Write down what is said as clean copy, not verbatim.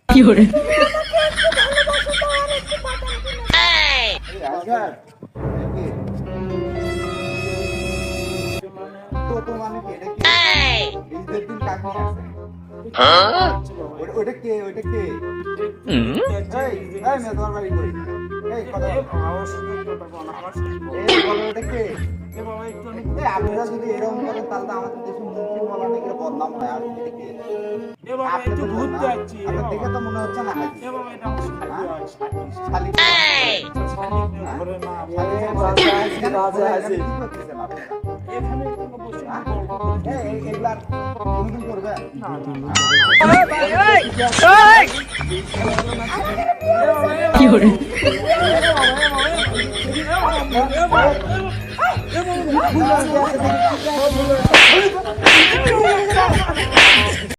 কি করে ওটা কে ওটা কে তোমার বাড়ি কই আপনারা যদি এরকম করেন তাহলে তো আমাদের দেশে মুসলিম বলা নাকি বদনাম হয় আর দেখে তো মনে হচ্ছে না কি করে Hey!